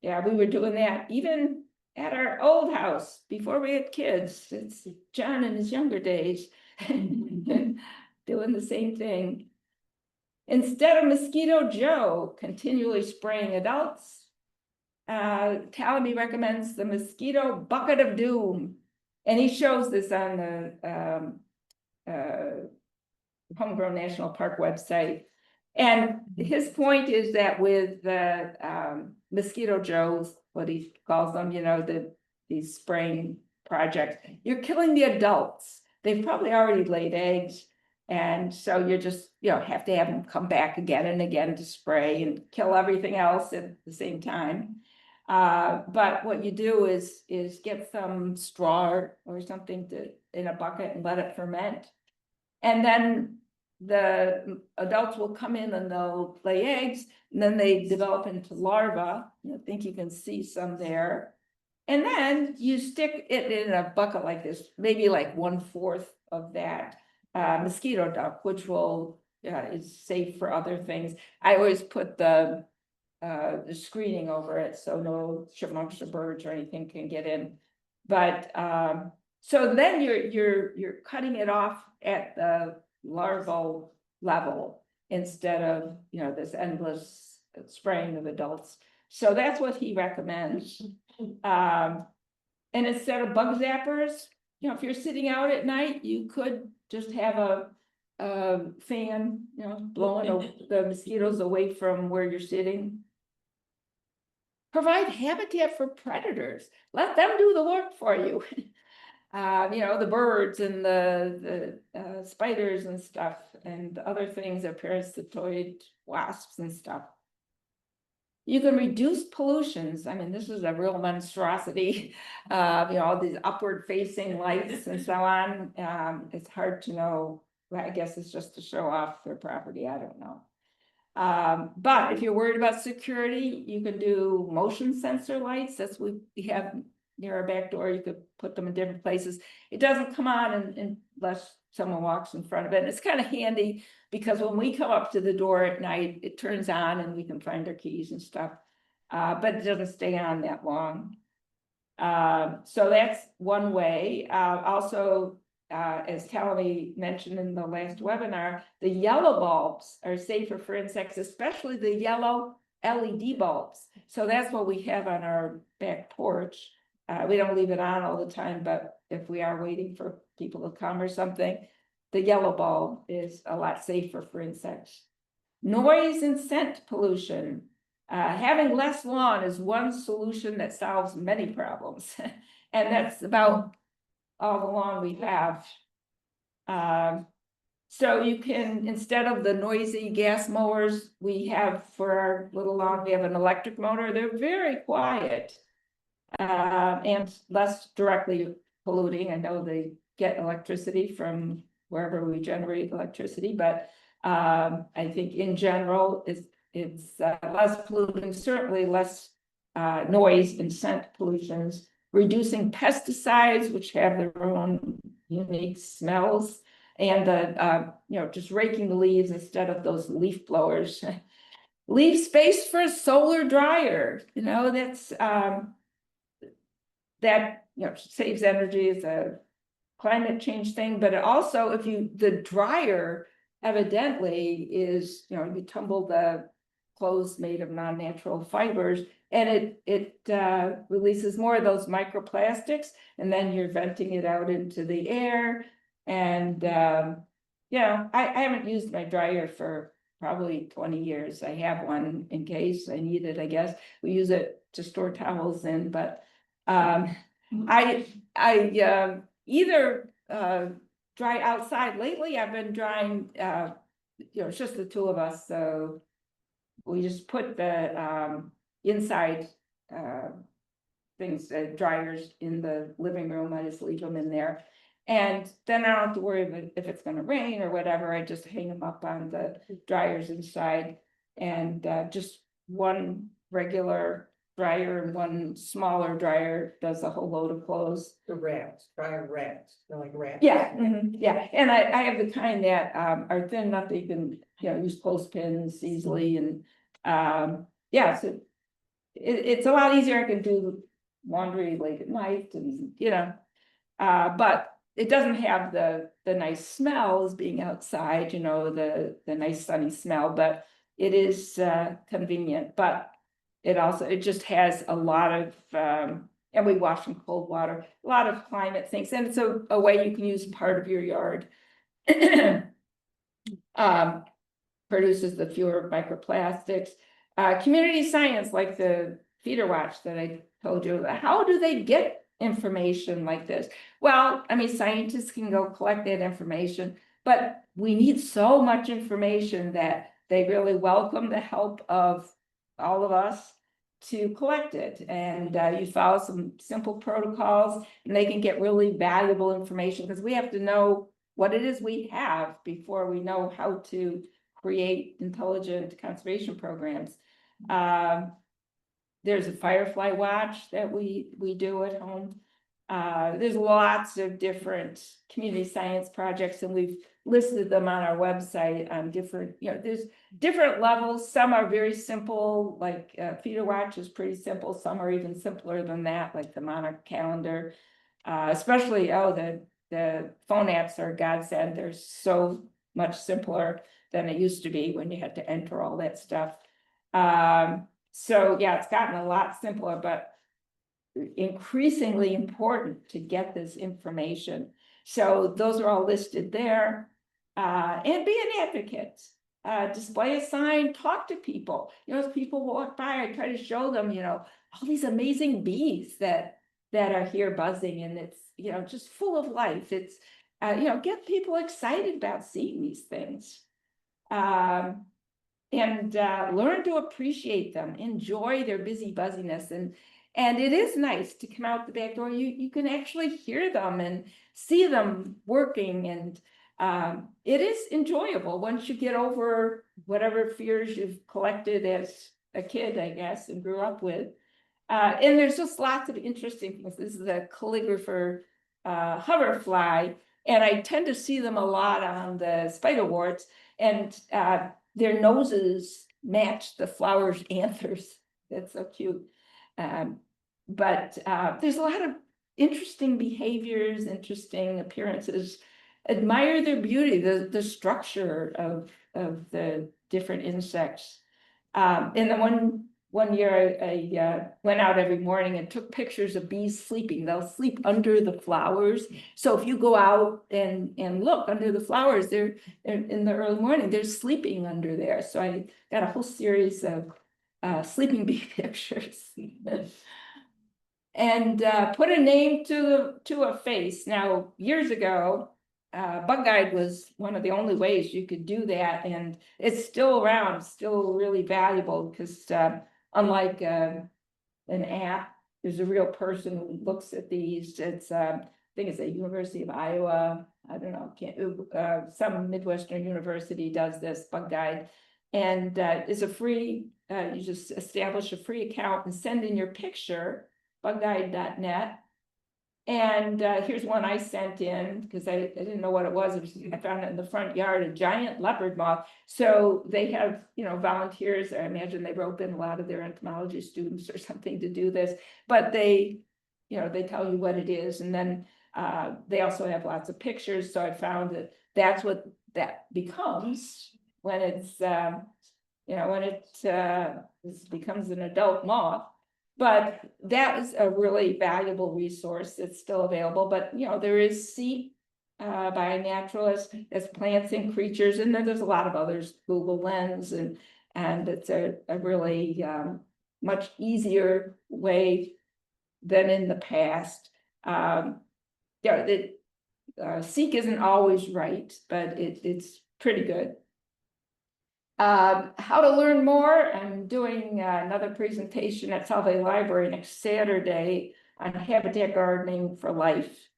yeah, we were doing that even at our old house before we had kids. It's John in his younger days doing the same thing. Instead of Mosquito Joe continually spraying adults, Talamy recommends the Mosquito Bucket of Doom. And he shows this on the Homegrown National Park website. And his point is that with the Mosquito Joes, what he calls them, you know, these spraying projects, you're killing the adults. They've probably already laid eggs. And so you're just, you know, have to have them come back again and again to spray and kill everything else at the same time. But what you do is get some straw or something in a bucket and let it ferment. And then the adults will come in and they'll lay eggs, and then they develop into larvae. I think you can see some there. And then you stick it in a bucket like this, maybe like 1/4 of that mosquito duck, which will is safe for other things. I always put the screening over it so no chipmunks or birds or anything can get in. But so then you're cutting it off at the larval level instead of, you know, this endless spraying of adults. So that's what he recommends. And instead of bug zappers, you know, if you're sitting out at night, you could just have a fan, you know, blowing the mosquitoes away from where you're sitting. Provide habitat for predators. Let them do the work for you. You know, the birds and the spiders and stuff, and other things, are parasitoid wasps and stuff. You can reduce pollutions. I mean, this is a real monstrosity. You know, all these upward facing lights and so on. It's hard to know. I guess it's just to show off their property. I don't know. But if you're worried about security, you can do motion sensor lights. That's what we have near our back door. You could put them in different places. It doesn't come on unless someone walks in front of it. And it's kind of handy because when we come up to the door at night, it turns on and we can find our keys and stuff. But it doesn't stay on that long. So that's one way. Also, as Talamy mentioned in the last webinar, the yellow bulbs are safer for insects, especially the yellow LED bulbs. So that's what we have on our back porch. We don't leave it on all the time, but if we are waiting for people to come or something, the yellow bulb is a lot safer for insects. Noise and scent pollution. Having less lawn is one solution that solves many problems. And that's about all the lawn we have. So you can, instead of the noisy gas mowers we have for our little lawn, we have an electric motor. They're very quiet and less directly polluting. I know they get electricity from wherever we generate electricity, but I think in general it's less polluting, certainly less noise and scent pollutions, reducing pesticides, which have their own unique smells, and you know, just raking the leaves instead of those leaf blowers. Leave space for a solar dryer. You know, that's that, you know, saves energy. It's a climate change thing, but it also, the dryer evidently is, you tumble the clothes made of non-natural fibers, and it releases more of those microplastics, and then you're venting it out into the air. And I haven't used my dryer for probably 20 years. I have one in case I need it, I guess. We use it to store towels in, but I either dry outside. Lately I've been drying, it's just the two of us, so we just put the inside things, dryers in the living room. I just leave them in there. And then I don't have to worry if it's gonna rain or whatever. I just hang them up on the dryers inside. And just one regular dryer and one smaller dryer does a whole load of clothes. The rats, dryer rats, they're like rats. Yeah, yeah, and I have the kind that are thin enough that you can, use clothespins easily, and yeah, so it's a lot easier. I can do laundry late at night, and but it doesn't have the nice smell as being outside, the nice sunny smell, but it is convenient. But it just has a lot of and we wash in cold water, a lot of climate things, and it's a way you can use part of your yard. Produces the fewer microplastics. Community science, like the feeder watch that I told you, how do they get information like this? Well, I mean, scientists can go collect that information, but we need so much information that they really welcome the help of all of us to collect it. And you follow some simple protocols, and they can get really valuable information, because we have to know what it is we have before we know how to create intelligent conservation programs. There's a firefly watch that we do at home. There's lots of different community science projects, and we've listed them on our website on different, there's different levels. Some are very simple, like feeder watch is pretty simple. Some are even simpler than that, like the monarch calendar. Especially, the phone apps are a godsend. They're so much simpler than it used to be when you had to enter all that stuff. So yeah, it's gotten a lot simpler, but increasingly important to get this information. So those are all listed there. And be an advocate. Display a sign, talk to people. As people walk by, I try to show them, all these amazing bees that are here buzzing, and it's, just full of life. It's, get people excited about seeing these things. And learn to appreciate them, enjoy their busy buzziness. And it is nice to come out the back door. You can actually hear them and see them working, and it is enjoyable once you get over whatever fears you've collected as a kid, I guess, and grew up with. And there's just lots of interesting things. This is a calligrapher hoverfly, and I tend to see them a lot on the spiderworts, and their noses match the flower's anthers. That's so cute. But there's a lot of interesting behaviors, interesting appearances. Admire their beauty, the structure of the different insects. And then one year I went out every morning and took pictures of bees sleeping. They'll sleep under the flowers. So if you go out and look under the flowers, they're in the early morning, they're sleeping under there. So I got a whole series of sleeping bee pictures. And put a name to a face. Now, years ago, Bug Guide was one of the only ways you could do that, and it's still around, still really valuable, because unlike an app, there's a real person who looks at these. It's I think it's at University of Iowa. I don't know, some Midwestern university does this Bug Guide, and it's a free. You just establish a free account and send in your picture, bugguide.net. And here's one I sent in, because I didn't know what it was. I found it in the front yard, a giant leopard moth. So they have, volunteers. I imagine they rope in a lot of their entomology students or something to do this. But they, they tell you what it is. And then They also have lots of pictures, so I found that that's what that becomes when it's, when it becomes an adult moth. But that is a really valuable resource that's still available, but there is Seek by a naturalist, there's Plants and Creatures, and then there's a lot of others, Google Lens, and it's a really much easier way than in the past. Seek isn't always right, but it's pretty good. How to learn more, I'm doing another presentation at Salve Library next Saturday on habitat gardening for life.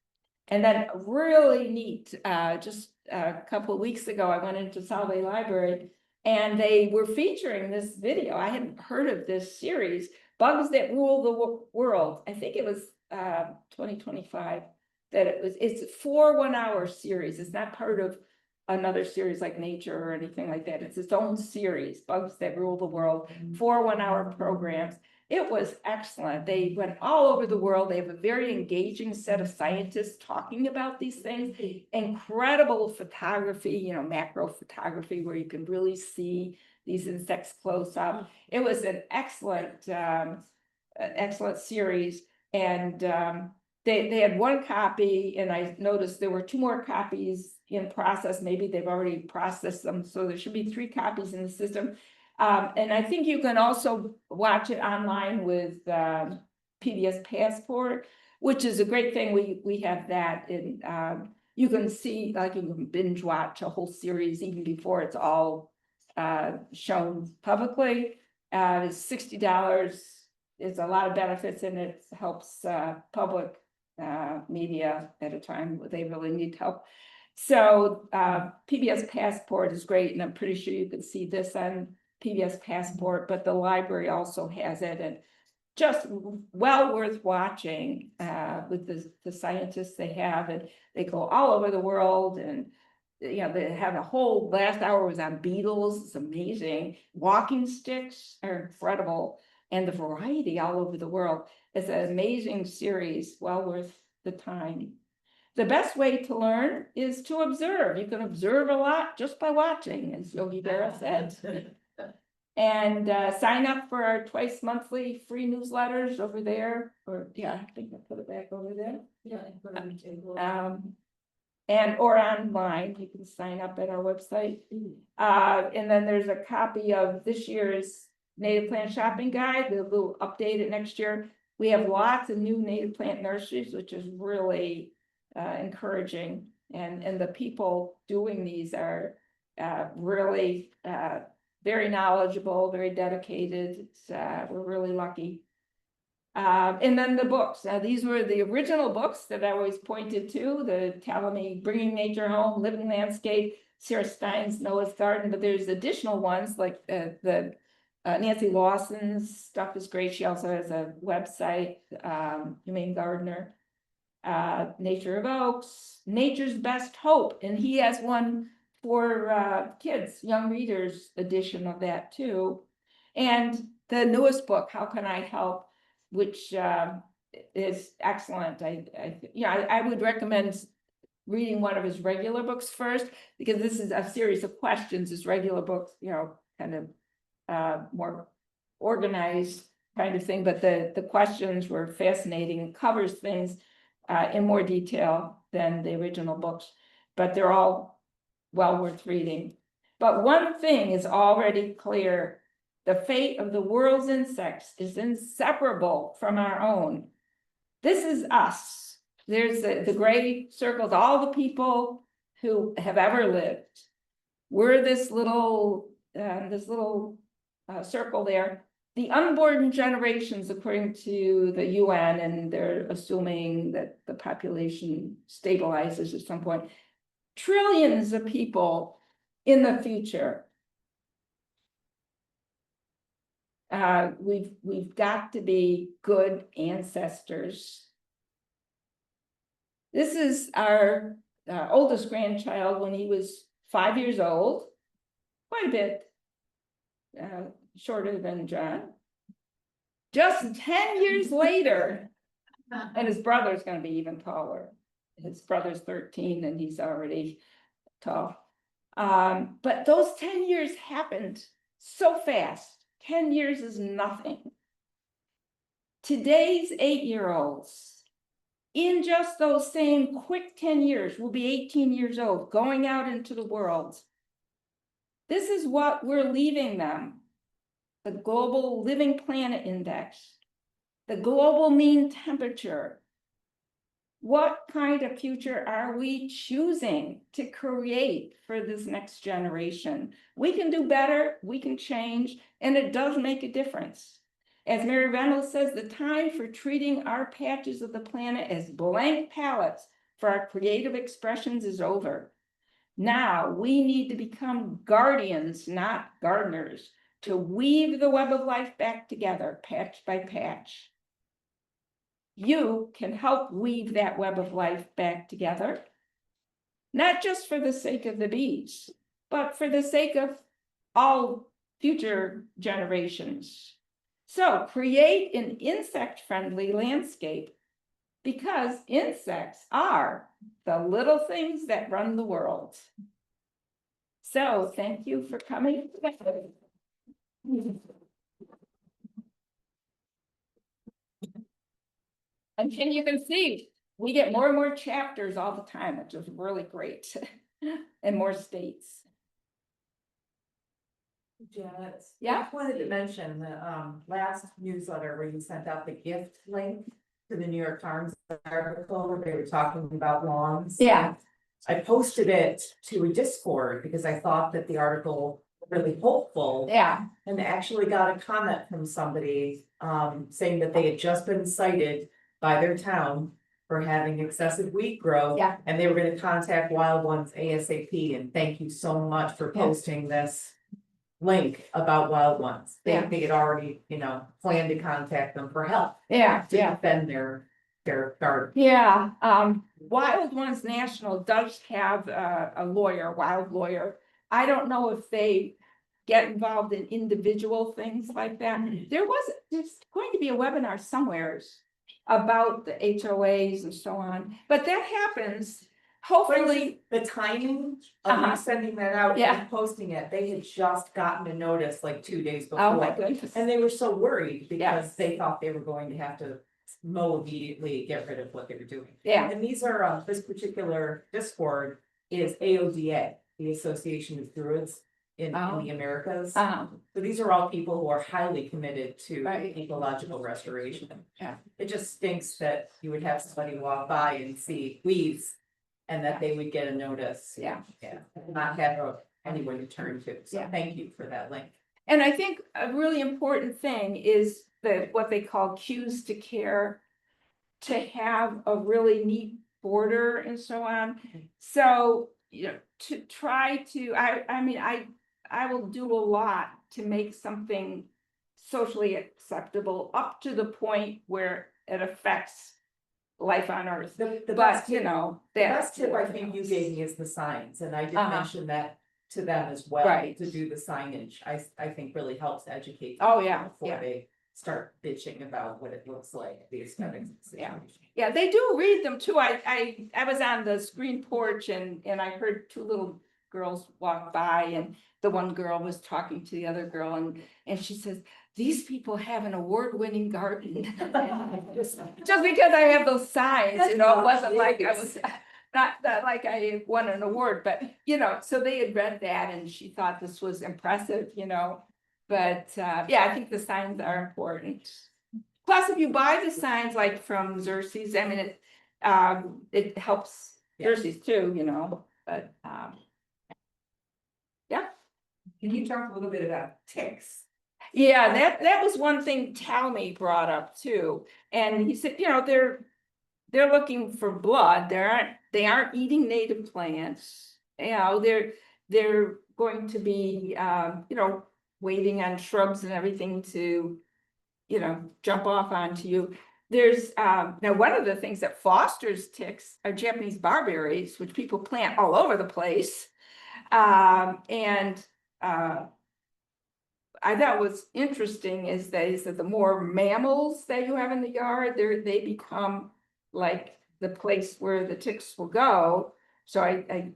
And then really neat, just a couple of weeks ago, I went into Salve Library and they were featuring this video. I hadn't heard of this series, Bugs That Rule the World. I think it was 2025 that it's a 4 1-hour series. It's not part of another series like Nature or anything like that. It's its own series, Bugs That Rule the World, 4 1-hour programs. It was excellent. They went all over the world. They have a very engaging set of scientists talking about these things. Incredible photography, macro photography, where you can really see these insects close up. It was an excellent, excellent series. And they had 1 copy, and I noticed there were 2 more copies in process. Maybe they've already processed them, so there should be 3 copies in the system. And I think you can also watch it online with PBS Passport, which is a great thing. We have that, and you can see, like, you can binge watch a whole series even before it's all shown publicly. It's $60. There's a lot of benefits, and it helps public media at a time where they really need help. So PBS Passport is great, and I'm pretty sure you can see this on PBS Passport, but the library also has it, and just well worth watching with the scientists they have, and they go all over the world, and they have a whole last hour was on beetles. It's amazing. Walking sticks are incredible, and the variety all over the world. It's an amazing series, well worth the time. The best way to learn is to observe. You can observe a lot just by watching, as Yogi Berra said. And sign up for our twice monthly free newsletters over there, or I think I put it back over there. And or online, you can sign up at our website. And then there's a copy of this year's native plant shopping guide. We'll update it next year. We have lots of new native plant nurseries, which is really encouraging. And the people doing these are really very knowledgeable, very dedicated. We're really lucky. And then the books. Now, these were the original books that I always pointed to, the Talamy, Bringing Nature Home, Living Landscape, Sarah Stein's Noah's Garden, but there's additional ones like the Nancy Lawson's stuff is great. She also has a website, Humane Gardener, Nature of Oaks, Nature's Best Hope, and he has one for kids, young readers edition of that too. And the newest book, How Can I Help, which is excellent. I would recommend reading one of his regular books first, because this is a series of questions. His regular books, kind of more organized kind of thing, but the questions were fascinating and covers things in more detail than the original books, but they're all well worth reading. But one thing is already clear: the fate of the world's insects is inseparable from our own. This is us. There's the gray circles, all the people who have ever lived. We're this little circle there. The unborn generations, according to the UN, and they're assuming that the population stabilizes at some point, trillions of people in the future. We've got to be good ancestors. This is our oldest grandchild when he was 5 years old, quite a bit shorter than John. Just 10 years later, and his brother's going to be even taller. his brother's 13 and he's already tall. But those 10 years happened so fast. 10 years is nothing. Today's 8-year-olds, in just those same quick 10 years, will be 18 years old, going out into the world. This is what we're leaving them. The Global Living Planet Index, the global mean temperature. What kind of future are we choosing to create for this next generation? We can do better, we can change, and it does make a difference. As Mary Reynolds says, the time for treating our patches of the planet as blank palettes for our creative expressions is over. Now we need to become guardians, not gardeners, to weave the web of life back together, patch by patch. You can help weave that web of life back together, not just for the sake of the bees, but for the sake of all future generations. So create an insect-friendly landscape, because insects are the little things that run the world. So thank you for coming. And you can see, we get more and more chapters all the time, which is really great, and more states. Janet. Yeah. I just wanted to mention the last newsletter where you sent out the gift link to the New York Times article where they were talking about lawns. Yeah. I posted it to a Discord because I thought that the article was really hopeful. Yeah. And actually got a comment from somebody saying that they had just been cited by their town for having excessive weed growth. Yeah. And they were gonna contact Wild Ones ASAP, and thank you so much for Yeah. posting this link about Wild Ones. Yeah. They had already, planned to contact them for help Yeah. to Yeah. defend their garden. Yeah. Wild Ones National does have a lawyer, wild lawyer. I don't know if they get involved in individual things like that. There's going to be a webinar somewheres about the HOAs and so on, but that happens. Hopefully, The timing of Uh-huh. you sending that out Yeah. and posting it, they had just gotten a notice like 2 days before. oh my goodness. And they were so worried because Yes. they thought they were going to have to mow immediately, get rid of what they were doing. Yeah. And these are, this particular Discord is AODA, the Association of Druids in Oh. the Americas. Uh, So these are all people who are highly committed to Right. ecological restoration. Yeah. It just stinks that you would have somebody walk by and see weeds and that they would get a notice. Yeah. Yeah, not have anyone to turn to. So Yeah. thank you for that link. And I think a really important thing is that what they call cues to care, to have a really neat border and so on. So, to try to, I mean, I will do a lot to make something socially acceptable up to the point where it affects life on Earth. The But, best you tip, know, the best tip I think you gave me is the signs, and I did mention that to them as well. Right. To do the signage, I think really helps educate. Oh, people yeah, Before yeah. they start bitching about what it looks like, the aesthetics. of the Yeah. situation. Yeah, they do read them too. I was on the screen porch and I heard two little girls walk by, and the one girl was talking to the other girl, and she says, these people have an award-winning garden. Just because I have those signs, it wasn't like I was, not that like I won an award, but so they had read that and she thought this was impressive, but yeah, I think the signs are important. Plus, if you buy the signs like from Xerxes, I mean, it helps Xerxes too, but yeah. Can you talk a little bit about ticks? Yeah, that was one thing Talmy brought up too. And he said, they're looking for blood. They aren't eating native plants. They're going to be waiting on shrubs and everything to jump off onto you. There's now one of the things that fosters ticks are Japanese barberries, which people plant all over the place. I thought was interesting is that he said the more mammals that you have in the yard, they become like the place where the ticks will go. So I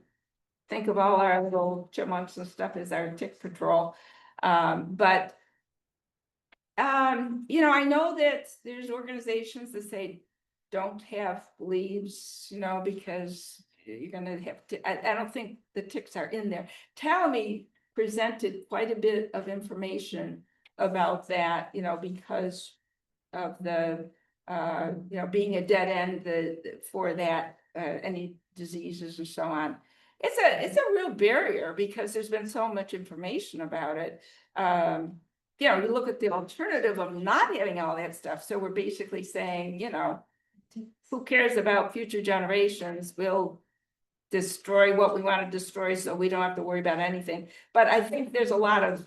think of all our little chipmunks and stuff as our tick patrol. But you know, I know that there's organizations that say don't have leaves, you know, because you're gonna have to, I don't think the ticks are in there. Talmy presented quite a bit of information about that, you know, because of the, you know, being a dead end for that, any diseases and so on. It's a real barrier because there's been so much information about it. You know, you look at the alternative of not having all that stuff. So we're basically saying, you know, who cares about future generations? We'll destroy what we want to destroy so we don't have to worry about anything. But I think there's a lot of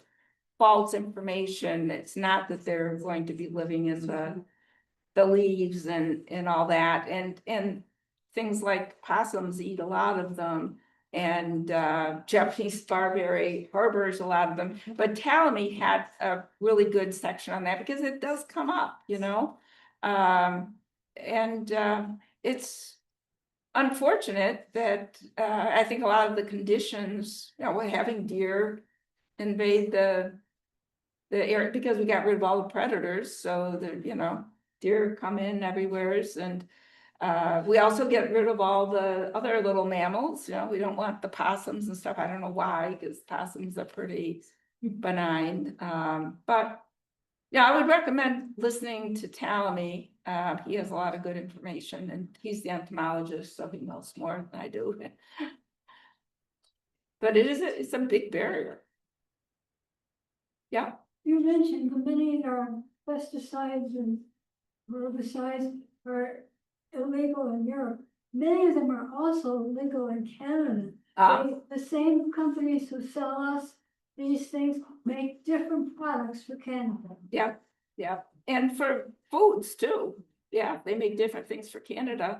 false information. It's not that they're going to be living in the leaves and all that. And things like possums eat a lot of them. And Japanese barberry harbors a lot of them. But Talmy had a really good section on that because it does come up, you know. It's unfortunate that I think a lot of the conditions, you know, we're having deer invade the area because we got rid of all the predators. So the, you know, deer come in everywheres, and we also get rid of all the other little mammals. You know, we don't want the possums and stuff. I don't know why, because possums are pretty benign. But yeah, I would recommend listening to Talmy. He has a lot of good information, and he's the entomologist, so he knows more than I do. But it's a big barrier. Yeah. You mentioned many pesticides and herbicides are illegal in Europe. Many of them are also legal in Canada. The same companies who sell us these things make different products for Canada. Yeah, yeah, and for foods too. Yeah, they make different things for Canada.